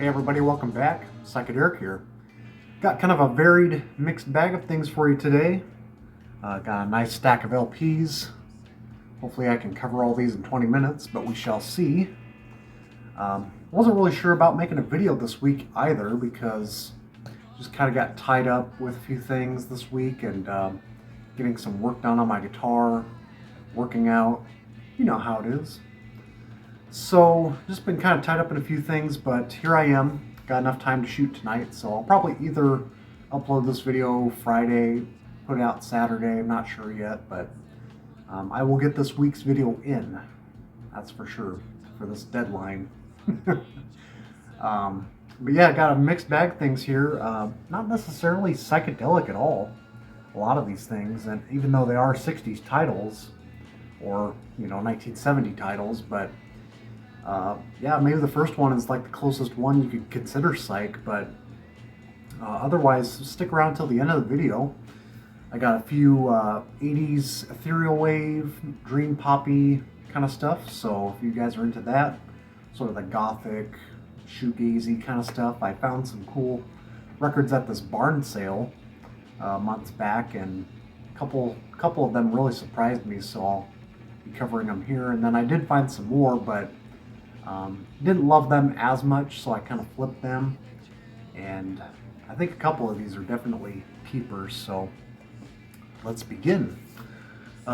Hey everybody, welcome back. Psychedelic here. Got kind of a varied mixed bag of things for you today. Got a nice stack of LPs. Hopefully I can cover all these in 20 minutes, but we shall see. Wasn't really sure about making a video this week either because just kind of got tied up with a few things this week and getting some work done on my guitar, working out. You know how it is. So, just been kind of tied up in a few things, but here I am. Got enough time to shoot tonight, so I'll probably either upload this video Friday, put it out Saturday, I'm not sure yet, but I will get this week's video in. That's for sure, for this deadline. But yeah, got a mixed bag of things here. Not necessarily psychedelic at all, a lot of these things, and even though they are 60s titles, or, 1970 titles, but yeah, maybe the first one is like the closest one you could consider psych, but otherwise, stick around till the end of the video. I got a few 80s ethereal wave, dream poppy kind of stuff, so if you guys are into that, sort of the gothic, shoegazy kind of stuff, I found some cool records at this barn sale months back, and a couple of them really surprised me, so I'll be covering them here. And then I did find some more, but didn't love them as much, so I kind of flipped them, and I think a couple of these are definitely keepers, so let's begin.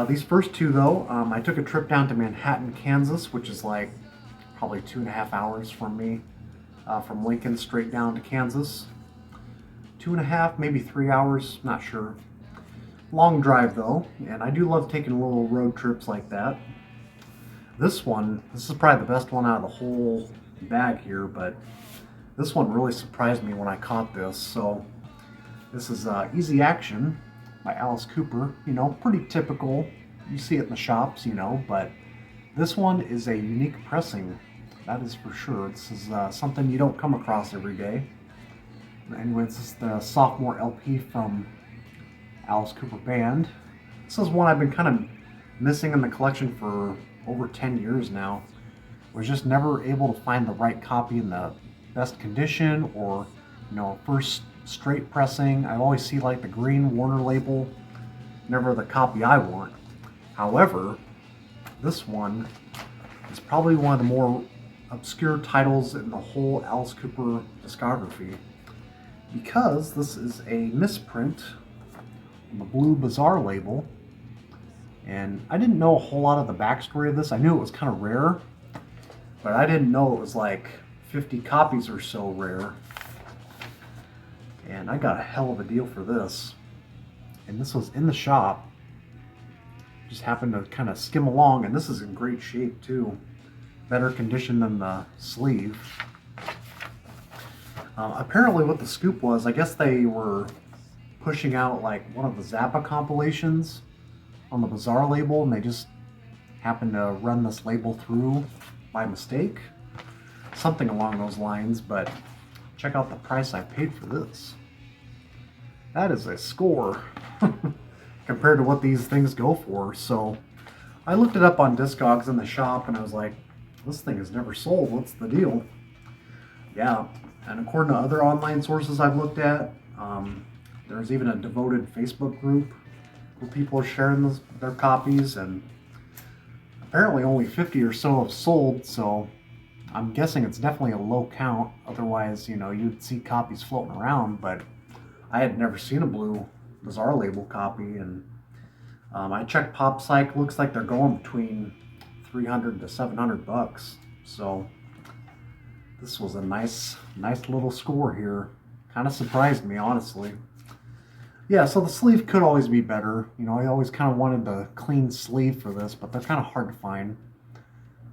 These first two though, I took a trip down to Manhattan, Kansas, which is like probably 2.5 hours from me, from Lincoln straight down to Kansas. 2.5, maybe 3 hours, not sure. Long drive though, and I do love taking little road trips like that. This is probably the best one out of the whole bag here, but this one really surprised me when I caught this. So this is Easy Action by Alice Cooper. Pretty typical. You see it in the shops, but this one is a unique pressing. That is for sure. This is something you don't come across every day. Anyway, this is the sophomore LP from Alice Cooper Band. This is one I've been kind of missing in the collection for over 10 years now. Was just never able to find the right copy in the best condition, or first straight pressing. I always see like the green Warner label, never the copy I want. However, this one is probably one of the more obscure titles in the whole Alice Cooper discography, because this is a misprint on the Blue Bazaar label. And I didn't know a whole lot of the backstory of this. I knew it was kind of rare, but I didn't know it was like 50 copies or so rare. And I got a hell of a deal for this. And this was in the shop. Just happened to kind of skim along, and this is in great shape too. Better condition than the sleeve. Apparently what the scoop was, I guess they were pushing out like one of the Zappa compilations on the Bazaar label, and they just happened to run this label through by mistake. Something along those lines, but check out the price I paid for this. That is a score compared to what these things go for. So I looked it up on Discogs in the shop, and I was like, this thing is never sold. What's the deal? Yeah, and according to other online sources I've looked at, there's even a devoted Facebook group where people are sharing their copies, and apparently only 50 or so have sold, so I'm guessing it's definitely a low count. Otherwise, you'd see copies floating around, but I had never seen a Blue Bazaar label copy, and I checked Pop Psych, looks like they're going between $300 to $700, so this was a nice little score here. Kind of surprised me, honestly. Yeah, so the sleeve could always be better. I always kind of wanted the clean sleeve for this, but they're kind of hard to find.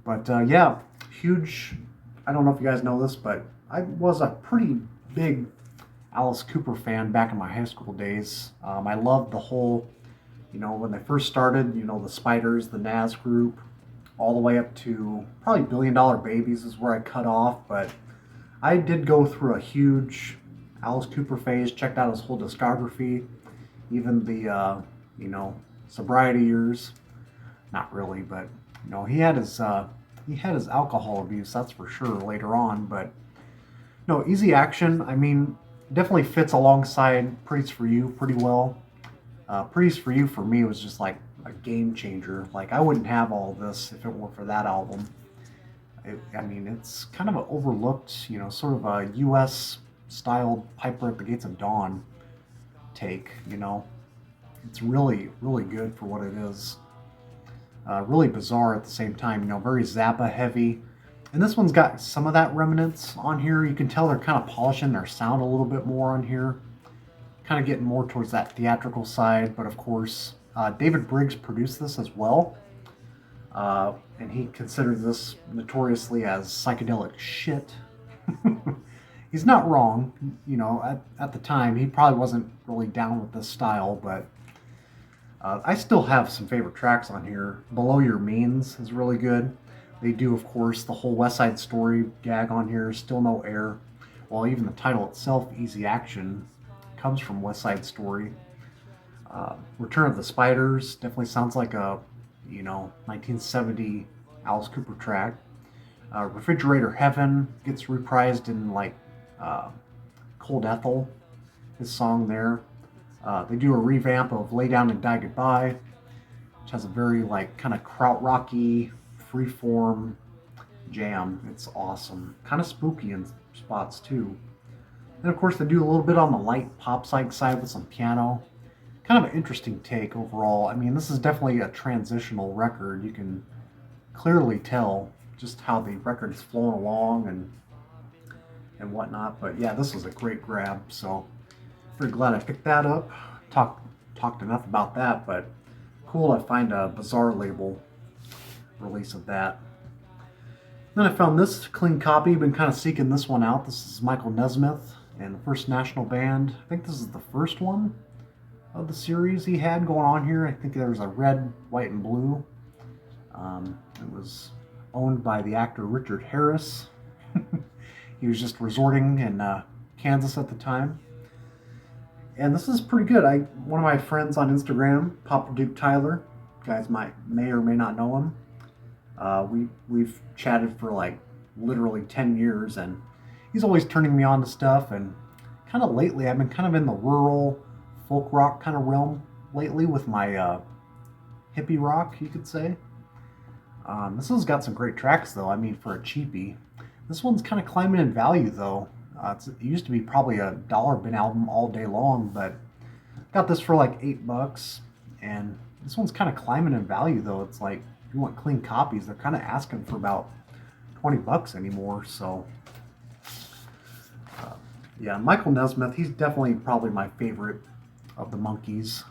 But yeah, huge, I don't know if you guys know this, but I was a pretty big Alice Cooper fan back in my high school days. I loved the whole, when they first started, the Spiders, the Nas group, all the way up to probably Billion Dollar Babies is where I cut off, but I did go through a huge Alice Cooper phase, checked out his whole discography, even the, sobriety years. Not really, but, he had his alcohol abuse, that's for sure, later on, but No, Easy Action, I mean, definitely fits alongside Pretty's For You pretty well. Pretty's For You for me was just like a game changer. Like, I wouldn't have all this if it weren't for that album. I mean, it's kind of an overlooked, sort of a US styled Piper at the Gates of Dawn take. It's really, really good for what it is. Really bizarre at the same time, very Zappa heavy. And this one's got some of that remnants on here. You can tell they're kind of polishing their sound a little bit more on here. Kind of getting more towards that theatrical side, but of course, David Briggs produced this as well. And he considered this notoriously as psychedelic shit. He's not wrong. At the time, he probably wasn't really down with this style, but I still have some favorite tracks on here. Below Your Means is really good. They do, of course, the whole West Side Story gag on here, Still No Air. Well, even the title itself, Easy Action, comes from West Side Story. Return of the Spiders definitely sounds like a 1970 Alice Cooper track. Refrigerator Heaven gets reprised in Cold Ethel, his song there. They do a revamp of Lay Down and Die Goodbye, which has a very kind of krautrocky, freeform jam. It's awesome. Kind of spooky in spots too. And of course they do a little bit on the light pop psych side with some piano. Kind of an interesting take overall. I mean, this is definitely a transitional record. You can clearly tell just how the record is flowing along and whatnot. But yeah, this was a great grab. So pretty glad I picked that up. Talked enough about that, but cool to find a Bizarre label release of that. Then I found this clean copy. Been kind of seeking this one out. This is Michael Nesmith and the First National Band. I think this is the first one of the series he had going on here. I think there was a red, white, and blue. It was owned by the actor Richard Harris. He was just resorting in Kansas at the time. And this is pretty good. One of my friends on Instagram, Papa Duke Tyler, you guys may or may not know him. We've chatted for literally 10 years, and he's always turning me on to stuff. And kind of lately, I've been kind of in the rural folk rock kind of realm lately with my hippie rock, you could say. This one's got some great tracks though. I mean, for a cheapie. This one's kind of climbing in value though. It used to be probably a $1 bin album all day long, but got this for $8, and this one's kind of climbing in value though. It's if you want clean copies, they're kind of asking for about $20 anymore. So yeah, Michael Nesmith, he's definitely probably my favorite of the Monkees.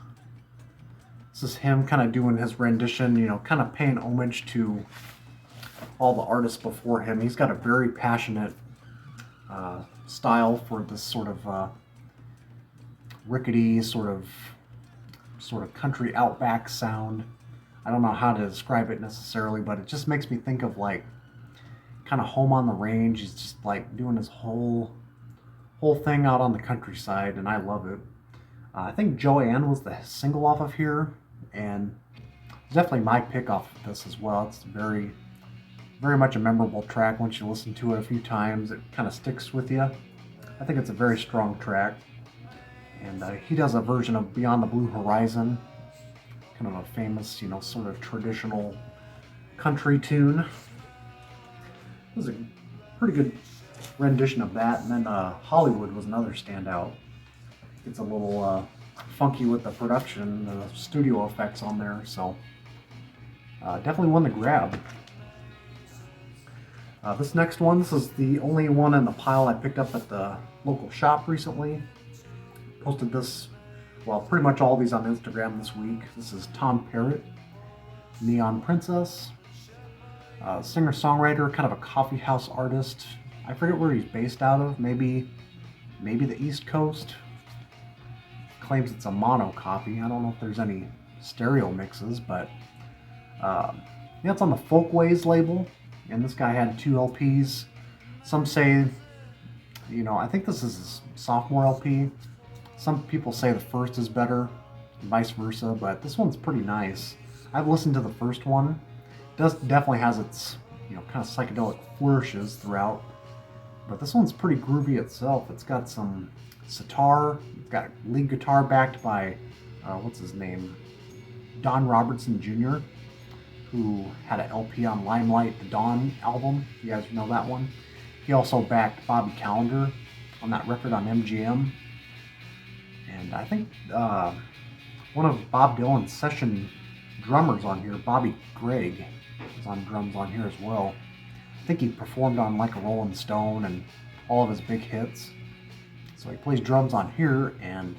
This is him kind of doing his rendition, kind of paying homage to all the artists before him. He's got a very passionate style for this sort of rickety, sort of country outback sound. I don't know how to describe it necessarily, but it just makes me think of kind of Home on the Range. He's just doing his whole thing out on the countryside, and I love it. I think Joanne was the single off of here, and definitely my pick off of this as well. It's very, very much a memorable track. Once you listen to it a few times, it kind of sticks with you. I think it's a very strong track. And he does a version of Beyond the Blue Horizon, kind of a famous, sort of traditional country tune. It was a pretty good rendition of that. And then Hollywood was another standout. It's a little funky with the production, the studio effects on there, so definitely one to grab. This next one, this is the only one in the pile I picked up at the local shop recently. Posted this, pretty much all these on Instagram this week. This is Tom Parrott, Neon Princess, singer-songwriter, kind of a coffee house artist. I forget where he's based out of, maybe the East Coast. Claims it's a mono copy. I don't know if there's any stereo mixes, but yeah, it's on the Folkways label, and this guy had 2 LPs. Some say, I think this is his sophomore LP. Some people say the first is better, and vice versa, but this one's pretty nice. I've listened to the first one. It definitely has its, kind of psychedelic flourishes throughout. But this one's pretty groovy itself. It's got some sitar, got lead guitar backed by, what's his name? Don Robertson Jr., who had an LP on Limelight, the Dawn album. You guys know that one? He also backed Bobby Calendar on that record on MGM. And I think one of Bob Dylan's session drummers on here, Bobby Gregg, is on drums on here as well. I think he performed on Like a Rolling Stone and all of his big hits. So he plays drums on here, and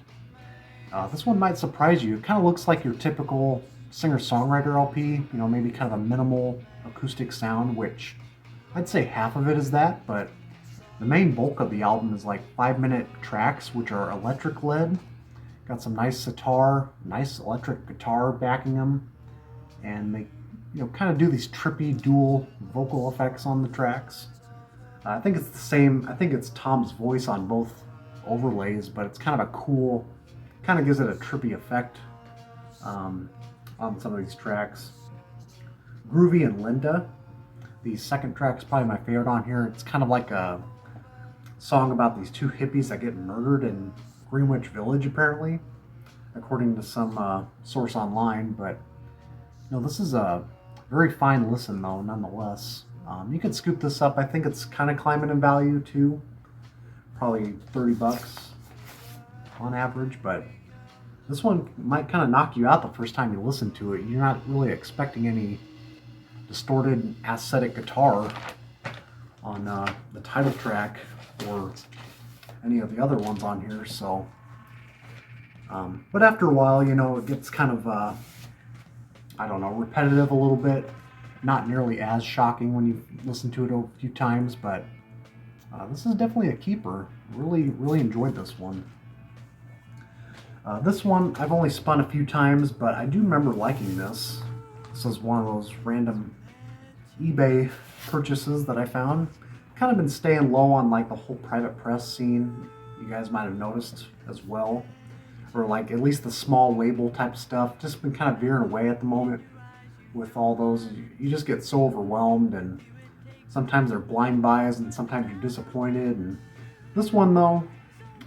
this one might surprise you. It kind of looks like your typical singer-songwriter LP, you know, maybe kind of a minimal acoustic sound, which I'd say half of it is that, but the main bulk of the album is like 5-minute tracks, which are electric led. Got some nice sitar, nice electric guitar backing them, and they, you know, kind of do these trippy dual vocal effects on the tracks. I think it's the same. I think it's Tom's voice on both overlays, but it's kind of a cool, kind of gives it a trippy effect on some of these tracks. Groovy and Linda, the second track's probably my favorite on here. It's kind of like a song about these two hippies that get murdered in Greenwich Village, apparently, according to some source online. But you know, this is a very fine listen, though, nonetheless. You could scoop this up. I think it's kind of climbing in value too, probably $30 on average. But this one might kind of knock you out the first time you listen to it. You're not really expecting any distorted aesthetic guitar on the title track or any of the other ones on here. So but after a while, you know, it gets kind of I don't know, repetitive a little bit, not nearly as shocking when you listen to it a few times. But this is definitely a keeper. Really enjoyed this one. This one I've only spun a few times, but I do remember liking this. This is one of those random eBay purchases that I found. Kind of been staying low on like the whole private press scene. You guys might have noticed as well, or like at least the small label type stuff. Just been kind of veering away at the moment with all those. You just get so overwhelmed, and sometimes they're blind buys, and sometimes you're disappointed. And this one, though,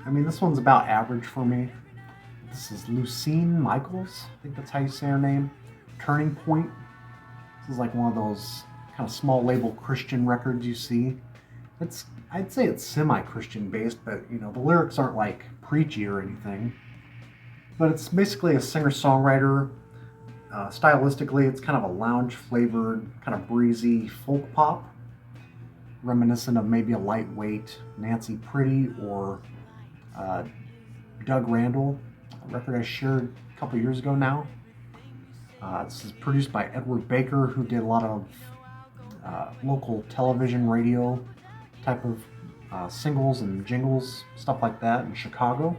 I mean, this one's about average for me. This is Lucine Michael's, I think that's how you say her name. Turning Point. This is like one of those kind of small label Christian records you see. I'd say it's semi-Christian based, but you know, the lyrics aren't like preachy or anything. But it's basically a singer-songwriter. Stylistically, it's kind of a lounge-flavored, kind of breezy folk pop, reminiscent of maybe a lightweight Nancy Pretty or Doug Randall, a record I shared a couple years ago now. This is produced by Edward Baker, who did a lot of local television, radio type of singles and jingles, stuff like that in Chicago.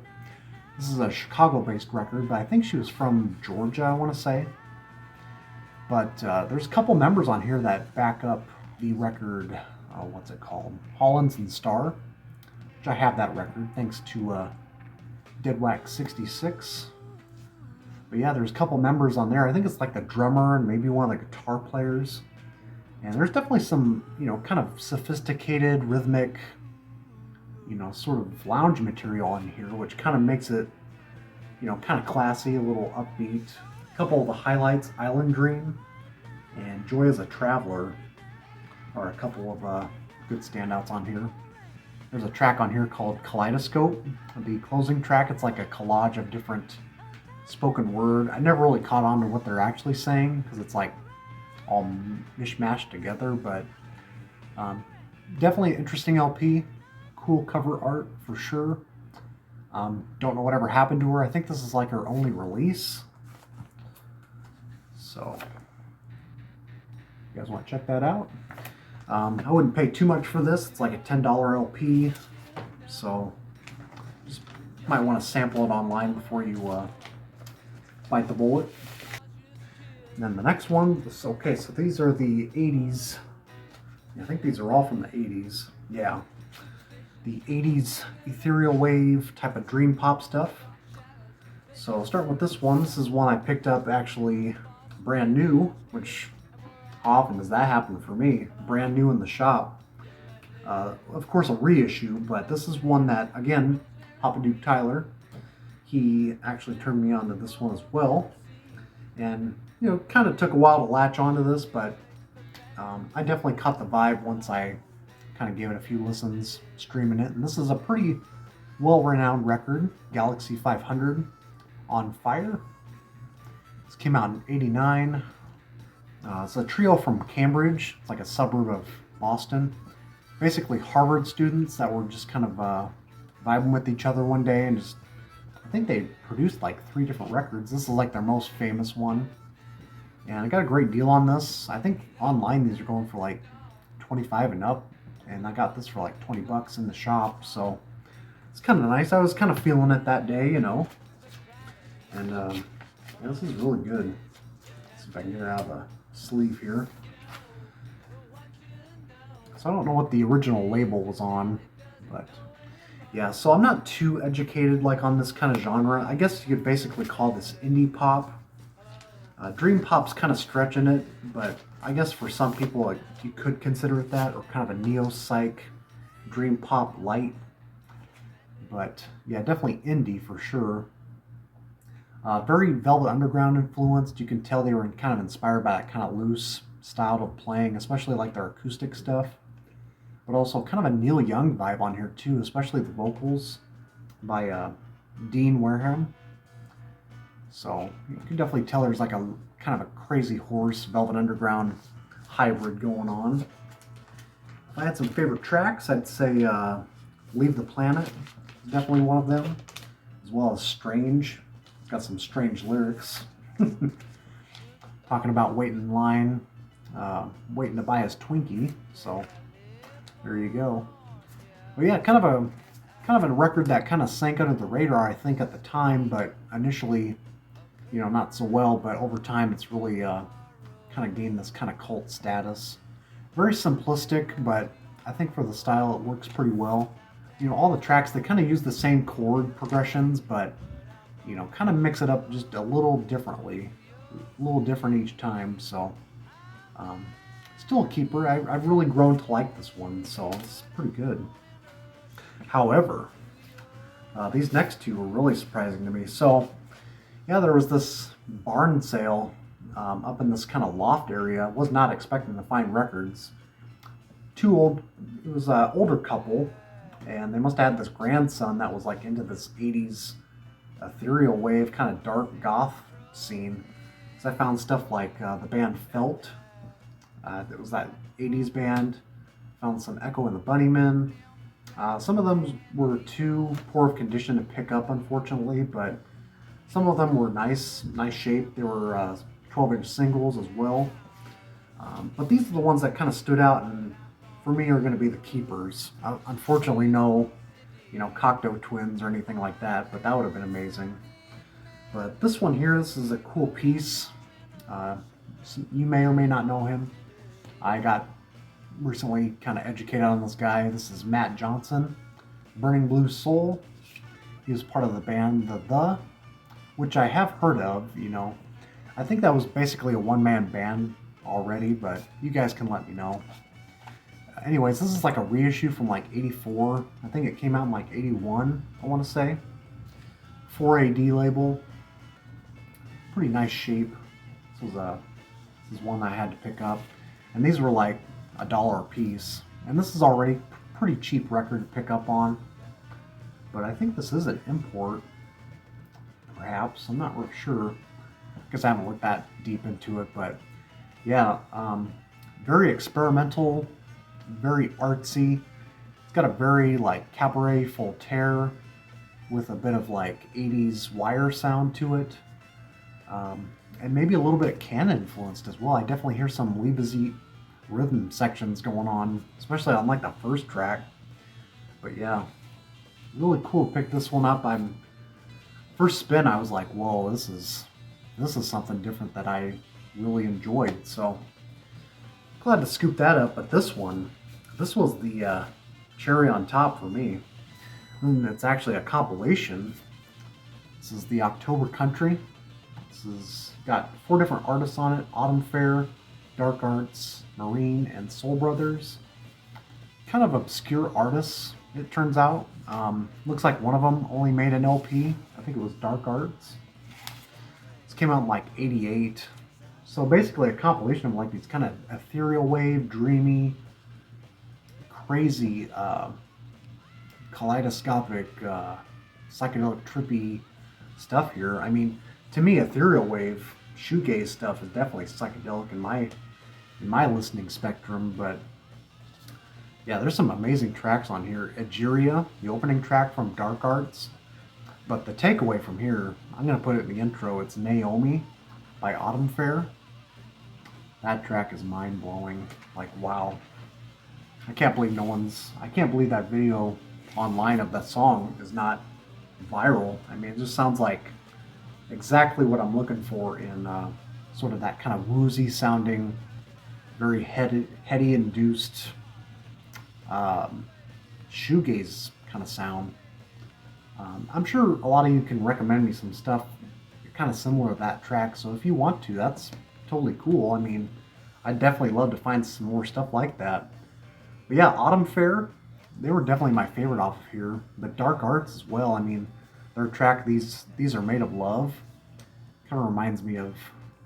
This is a Chicago-based record, but I think she was from Georgia, I want to say. But there's a couple members on here that back up the record, what's it called? Hollins and Starr, which I have that record thanks to Deadwax 66. But yeah, there's a couple members on there. I think it's like the drummer and maybe one of the guitar players. And there's definitely some, you know, kind of sophisticated, rhythmic, you know, sort of lounge material in here, which kind of makes it, you know, kind of classy, a little upbeat. A couple of the highlights, Island Dream and Joy as a Traveler, are a couple of good standouts on here. There's a track on here called Kaleidoscope. The closing track, it's like a collage of different spoken word. I never really caught on to what they're actually saying because it's like all mishmashed together, but definitely an interesting LP. Cool cover art for sure. Don't know whatever happened to her. I think this is like her only release. So, you guys want to check that out? I wouldn't pay too much for this. It's like a $10 LP. So, just might want to sample it online before you bite the bullet. And then the next one, okay, so these are the 80s. I think these are all from the 80s. Yeah. The 80s ethereal wave type of dream pop stuff. So I'll start with this one. This is one I picked up actually brand new, which how often does that happen for me? Brand new in the shop. Of course, a reissue, but this is one that, again, Papa Duke Tyler, he actually turned me on to this one as well. And, kind of took a while to latch onto this, but I definitely caught the vibe once I kind of gave it a few listens streaming it. And this is a pretty well-renowned record, Galaxy 500 on Fire. This came out in '89. It's a trio from Cambridge. It's like a suburb of Boston. Basically Harvard students that were just kind of vibing with each other one day, and just, I think they produced like 3 different records. This is like their most famous one. And I got a great deal on this. I think online these are going for like 25 and up, and I got this for like $20 in the shop, so it's kind of nice. I was kind of feeling it that day, and yeah, this is really good. Let's see if I can get it out of the sleeve here. So I don't know what the original label was on, but yeah, so I'm not too educated like on this kind of genre. I guess you could basically call this indie pop. Dream pop's kind of stretching it, but I guess for some people like, you could consider it that, or kind of a neo-psych dream pop light. But yeah, definitely indie for sure. Very Velvet Underground influenced. You can tell they were kind of inspired by that kind of loose style of playing, especially like their acoustic stuff. But also kind of a Neil Young vibe on here too, especially the vocals by Dean Wareham. So you can definitely tell there's like a kind of a crazy horse Velvet Underground hybrid going on. If I had some favorite tracks, I'd say Leave the Planet is definitely one of them, as well as Strange. It's got some strange lyrics. Talking about waiting in line, waiting to buy his Twinkie. So there you go. But yeah, kind of a record that kind of sank under the radar, I think, at the time, but initially, not so well, but over time it's really kind of gained this kind of cult status. Very simplistic, but I think for the style it works pretty well. All the tracks, they kind of use the same chord progressions, but, kind of mix it up just a little differently. A little different each time, so still a keeper. I've really grown to like this one, so it's pretty good. However, these next two were really surprising to me. So, yeah, there was this barn sale up in this kind of loft area. Was not expecting to find records. It was an older couple, and they must have had this grandson that was like into this 80s ethereal wave, kind of dark goth scene. So I found stuff like the band Felt. It was that 80s band. Found some Echo and the Bunnymen. Some of them were too poor of condition to pick up, unfortunately, but some of them were nice shape. They were 12-inch singles as well. But these are the ones that kind of stood out, and for me are going to be the keepers. Unfortunately, no, Cocteau twins or anything like that, but that would have been amazing. But this one here, this is a cool piece. You may or may not know him. I got recently kind of educated on this guy. This is Matt Johnson, Burning Blue Soul. He was part of the band The, which I have heard of. I think that was basically a one-man band already, but you guys can let me know. Anyways, this is like a reissue from like '84. I think it came out in like '81, I want to say. 4AD label. Pretty nice shape. This is one I had to pick up. And these were like $1 a piece. And this is already a pretty cheap record to pick up on. But I think this is an import. Perhaps. I'm not really sure. Because I haven't looked that deep into it. But yeah, very experimental. Very artsy. It's got a very like cabaret Voltaire with a bit of like 80s wire sound to it. And maybe a little bit of Canon influenced as well. I definitely hear some Liebesy rhythm sections going on, especially on like the first track. But yeah, really cool to pick this one up. First spin, I was like, whoa, this is something different that I really enjoyed. So glad to scoop that up. But this was the cherry on top for me. And it's actually a compilation. This is the October Country. This has got 4 different artists on it: Autumn Fair, Dark Arts, Marine, and Soul Brothers. kind of obscure artists, it turns out. Looks like one of them only made an LP. I think it was Dark Arts. This came out in like '88. So basically a compilation of like these kind of ethereal wave, dreamy, crazy, kaleidoscopic, psychedelic, trippy stuff here. I mean, to me, ethereal wave, shoegaze stuff is definitely psychedelic in my listening spectrum. But yeah, there's some amazing tracks on here. Egeria, the opening track from Dark Arts. But the takeaway from here, I'm gonna put it in the intro. It's Naomi by Autumn Fair. That track is mind blowing. Like, wow. I can't believe that video online of that song is not viral. I mean, it just sounds like exactly what I'm looking for in sort of that kind of woozy sounding, very heady induced shoegaze kind of sound. I'm sure a lot of you can recommend me some stuff kind of similar to that track, so if you want to, that's totally cool. I mean, I'd definitely love to find some more stuff like that. But yeah, Autumn Fair, they were definitely my favorite off of here. But Dark Arts as well. I mean, their track, These Are Made of Love, kind of reminds me of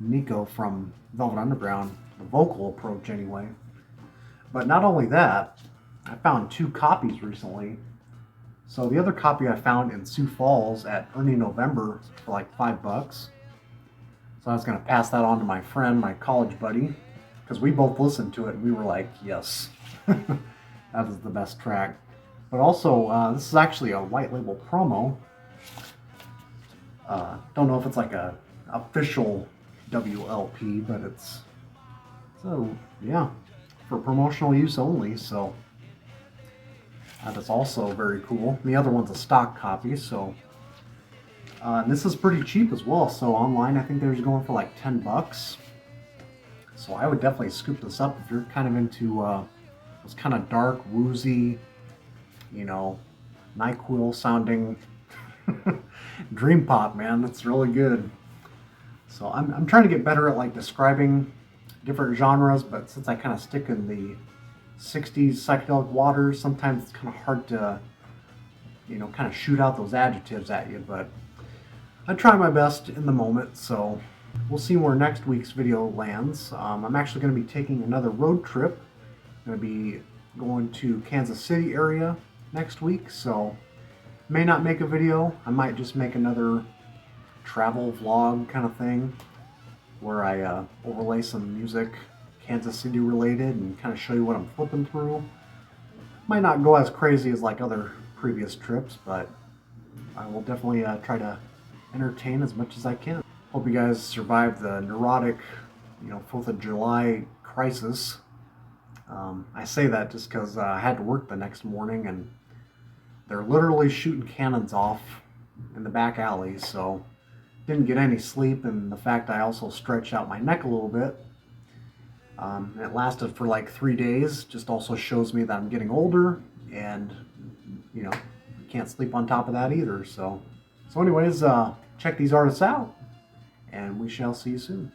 Nico from Velvet Underground, the vocal approach anyway. But not only that, I found 2 copies recently. So the other copy I found in Sioux Falls at Early November for like $5. So I was going to pass that on to my friend, my college buddy, because we both listened to it and we were like, yes, that is the best track. But also, this is actually a white label promo. Don't know if it's like a official WLP, but it's, so yeah, for promotional use only. So that is also very cool. The other one's a stock copy, so and this is pretty cheap as well. So online, I think they're going for like $10. So I would definitely scoop this up if you're kind of into those kind of dark, woozy, NyQuil sounding dream pop, man. It's really good. So I'm trying to get better at like describing different genres, but since I kind of stick in the 60s psychedelic waters, sometimes it's kind of hard to, kind of shoot out those adjectives at you, but I try my best in the moment. So we'll see where next week's video lands. I'm actually going to be taking another road trip. I'm going to be going to Kansas City area next week, so may not make a video. I might just make another travel vlog kind of thing where I overlay some music Kansas City related and kind of show you what I'm flipping through. Might not go as crazy as like other previous trips, but I will definitely try to entertain as much as I can. Hope you guys survived the neurotic, 4th of July crisis. I say that just because I had to work the next morning and they're literally shooting cannons off in the back alley, so didn't get any sleep, and the fact I also stretched out my neck a little bit. It lasted for like 3 days, just also shows me that I'm getting older, and can't sleep on top of that either. So anyways, check these artists out, and we shall see you soon.